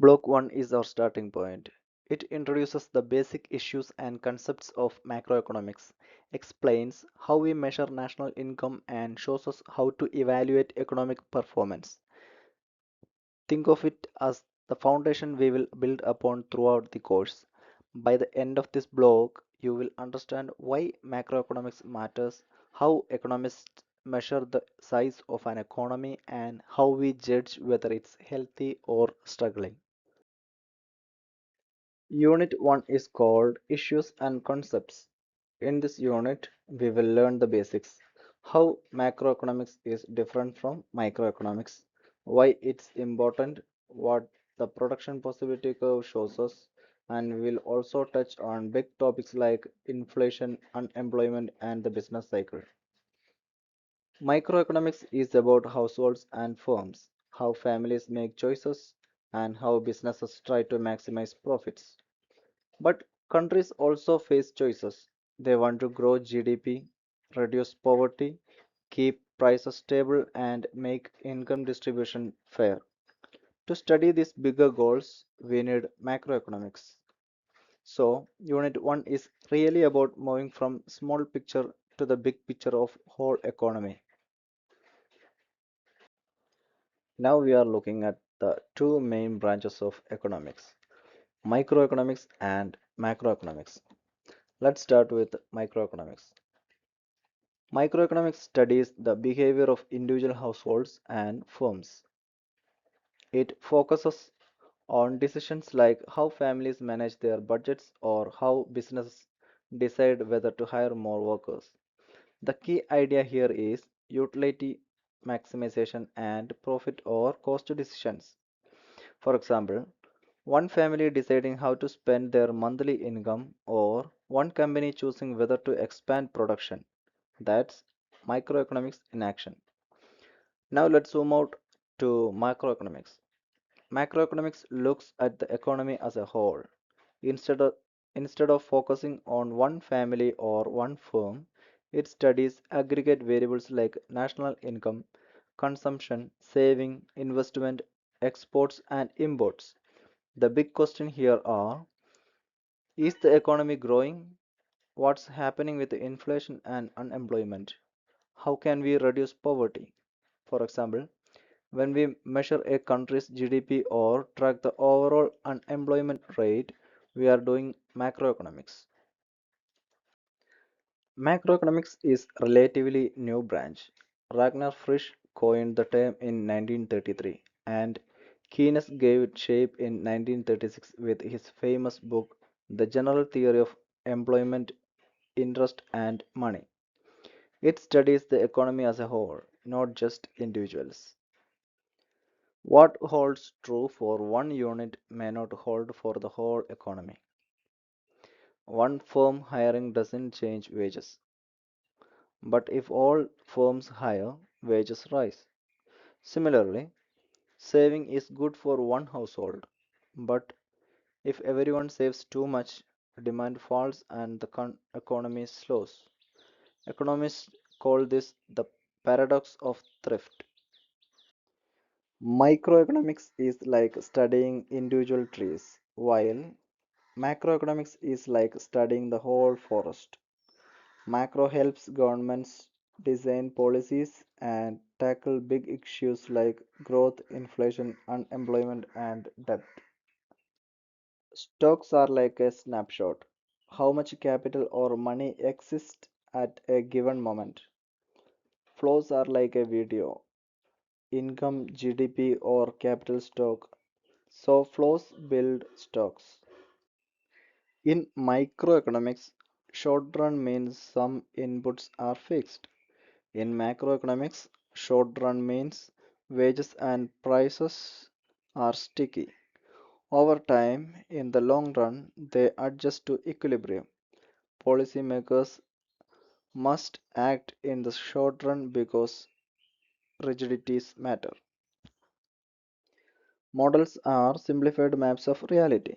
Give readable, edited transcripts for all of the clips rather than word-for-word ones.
Block 1 is our starting point. It introduces the basic issues and concepts of macroeconomics, explains how we measure national income, and shows us how to evaluate economic performance. Think of it as the foundation we will build upon throughout the course. By the end of this block, you will understand why macroeconomics matters, how economists measure the size of an economy, and how we judge whether it's healthy or struggling. Unit 1 is called Issues and Concepts. In this unit, we will learn the basics, how macroeconomics is different from microeconomics, why it's important, what the production possibility curve shows us, and we will also touch on big topics like inflation, unemployment, and the business cycle. Microeconomics is about households and firms, how families make choices, and how businesses try to maximize profits. But countries also face choices. They want to grow GDP, reduce poverty, keep prices stable, and make income distribution fair. To study these bigger goals, we need macroeconomics. So, Unit 1 is really about moving from small picture to the big picture of whole economy. Now we are looking at the two main branches of economics, microeconomics and macroeconomics. Let's start with microeconomics. Microeconomics studies the behavior of individual households and firms. It focuses on decisions like how families manage their budgets or how businesses decide whether to hire more workers. The key idea here is utility maximization and profit or cost decisions. For example, one family deciding how to spend their monthly income or one company choosing whether to expand production. That's microeconomics in action. Now let's zoom out to macroeconomics. Macroeconomics looks at the economy as a whole. Instead of, instead of focusing on one family or one firm, it studies aggregate variables like national income, consumption, saving, investment, exports, and imports. The big question here are, is the economy growing? What's happening with inflation and unemployment? How can we reduce poverty? For example, when we measure a country's GDP or track the overall unemployment rate, we are doing macroeconomics. Macroeconomics is a relatively new branch. Ragnar Frisch coined the term in 1933 and Keynes gave it shape in 1936 with his famous book The General Theory of Employment, Interest and Money. It studies the economy as a whole, not just individuals. What holds true for one unit may not hold for the whole economy. One firm hiring doesn't change wages, but if all firms hire, wages rise. Similarly, saving is good for one household, but if everyone saves too much, demand falls and the economy slows. Economists call this the paradox of thrift. Microeconomics is like studying individual trees, while macroeconomics is like studying the whole forest. Macro helps governments design policies and tackle big issues like growth, inflation, unemployment, and debt. Stocks are like a snapshot. How much capital or money exists at a given moment. Flows are like a video. Income, GDP, or capital stock. So flows build stocks. In microeconomics, short run means some inputs are fixed. In macroeconomics, short run means wages and prices are sticky. Over time, in the long run, they adjust to equilibrium. Policymakers must act in the short run because rigidities matter. Models are simplified maps of reality.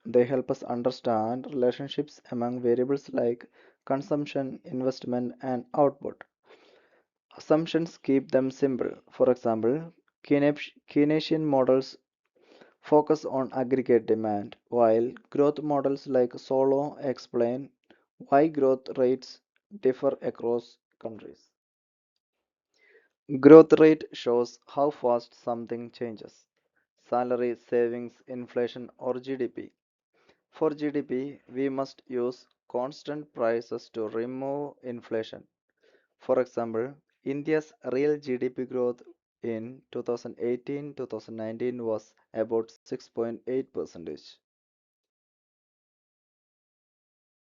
They help us understand relationships among variables like consumption, investment, and output. Assumptions keep them simple. For example, Keynesian models focus on aggregate demand, while growth models like Solo explain why growth rates differ across countries. Growth rate shows how fast something changes. Salary, savings, inflation, or GDP. For GDP, we must use constant prices to remove inflation. For example, India's real GDP growth in 2018-2019 was about 6.8%.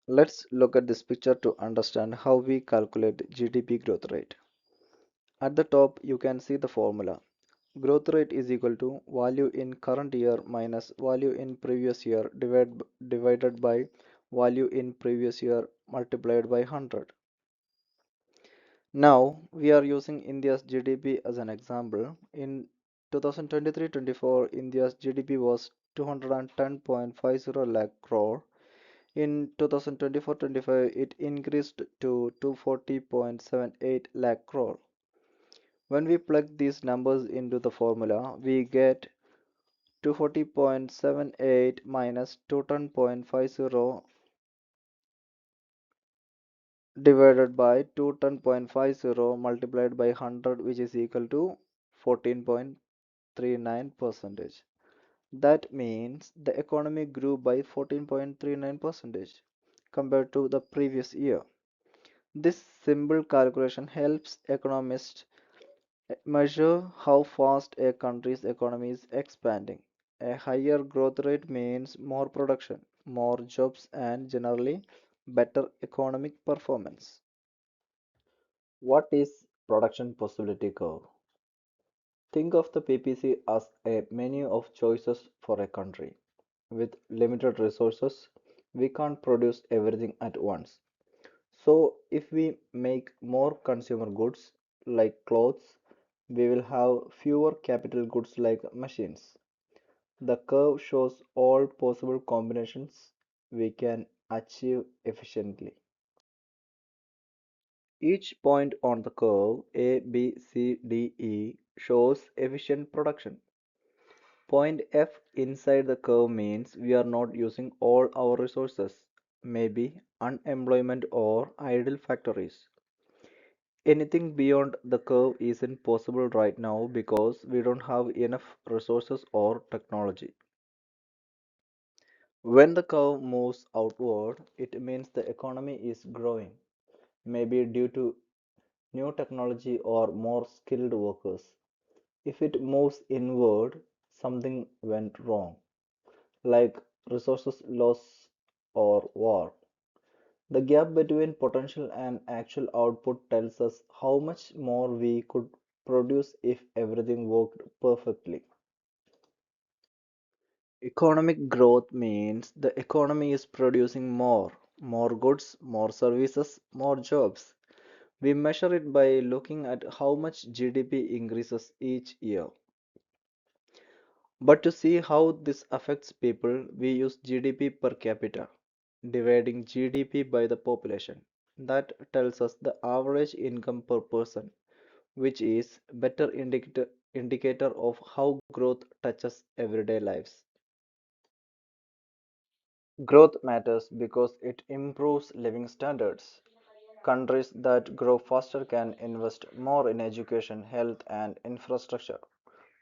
Let's look at this picture to understand how we calculate GDP growth rate. At the top, you can see the formula. Growth rate is equal to value in current year minus value in previous year divided by value in previous year multiplied by 100. Now we are using India's GDP as an example. In 2023-24, India's GDP was 210.50 lakh crore. In 2024-25, it increased to 240.78 lakh crore. When we plug these numbers into the formula, we get 240.78 minus 210.50 divided by 210.50 multiplied by 100, which is equal to 14.39 percentage. That means the economy grew by 14.39 percentage compared to the previous year. This simple calculation helps economists measure how fast a country's economy is expanding. A higher growth rate means more production, more jobs, and generally better economic performance. What is production possibility curve? Think of the PPC as a menu of choices for a country. With limited resources, we can't produce everything at once. So, if we make more consumer goods like clothes, we will have fewer capital goods like machines. The curve shows all possible combinations we can achieve efficiently. Each point on the curve A, B, C, D, E shows efficient production. Point F inside the curve means we are not using all our resources, maybe unemployment or idle factories. Anything beyond the curve isn't possible right now because we don't have enough resources or technology. When the curve moves outward, it means the economy is growing, maybe due to new technology or more skilled workers. If it moves inward, something went wrong, like resources loss or war. The gap between potential and actual output tells us how much more we could produce if everything worked perfectly. Economic growth means the economy is producing more goods, more services, more jobs. We measure it by looking at how much GDP increases each year. But to see how this affects people, we use GDP per capita, dividing GDP by the population. That tells us the average income per person, which is better indicator of how growth touches everyday lives. Growth matters because it improves living standards. Countries that grow faster can invest more in education, health, and infrastructure.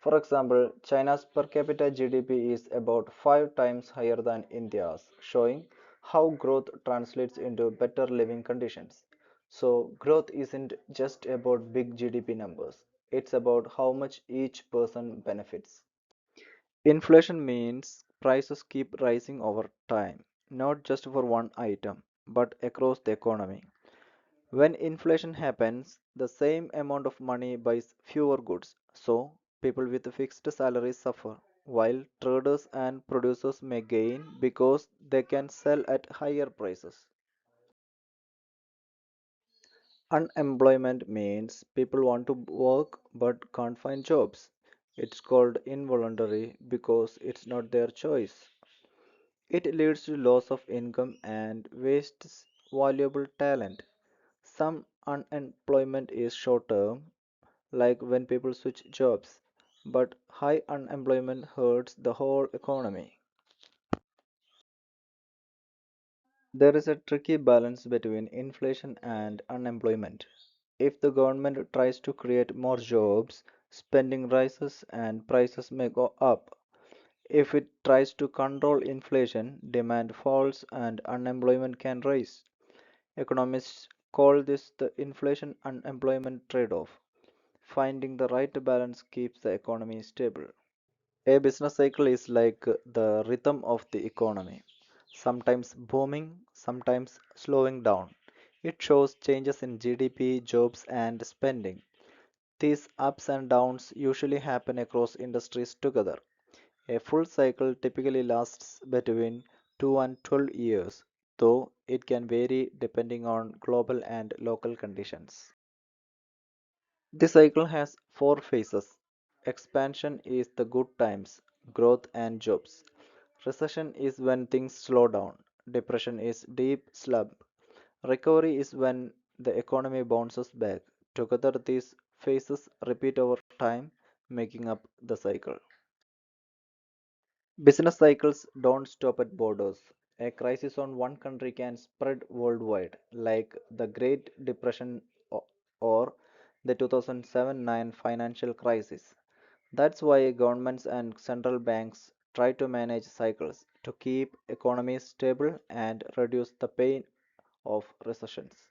For example, China's per capita GDP is about 5 times higher than India's, showing how growth translates into better living conditions. So, growth isn't just about big GDP numbers, it's about how much each person benefits. Inflation means prices keep rising over time, not just for one item, but across the economy. When inflation happens, the same amount of money buys fewer goods, so people with fixed salaries suffer, while traders and producers may gain because they can sell at higher prices. Unemployment means people want to work but can't find jobs. It's called involuntary because it's not their choice. It leads to loss of income and wastes valuable talent. Some unemployment is short term, like when people switch jobs, but high unemployment hurts the whole economy. There is a tricky balance between inflation and unemployment. If the government tries to create more jobs, spending rises and prices may go up. If it tries to control inflation, demand falls and unemployment can rise. Economists call this the inflation unemployment trade off. Finding the right balance keeps the economy stable. A business cycle is like the rhythm of the economy, sometimes booming, sometimes slowing down. It shows changes in GDP, jobs, and spending. These ups and downs usually happen across industries together. A full cycle typically lasts between 2 and 12 years, though it can vary depending on global and local conditions. The cycle has four phases. Expansion is the good times, growth and jobs. Recession is when things slow down. Depression is deep slump. Recovery is when the economy bounces back. Together, these phases repeat over time, making up the cycle. Business cycles don't stop at borders. A crisis on one country can spread worldwide, like the Great Depression or the 2007-9 financial crisis. That's why governments and central banks try to manage cycles to keep economies stable and reduce the pain of recessions.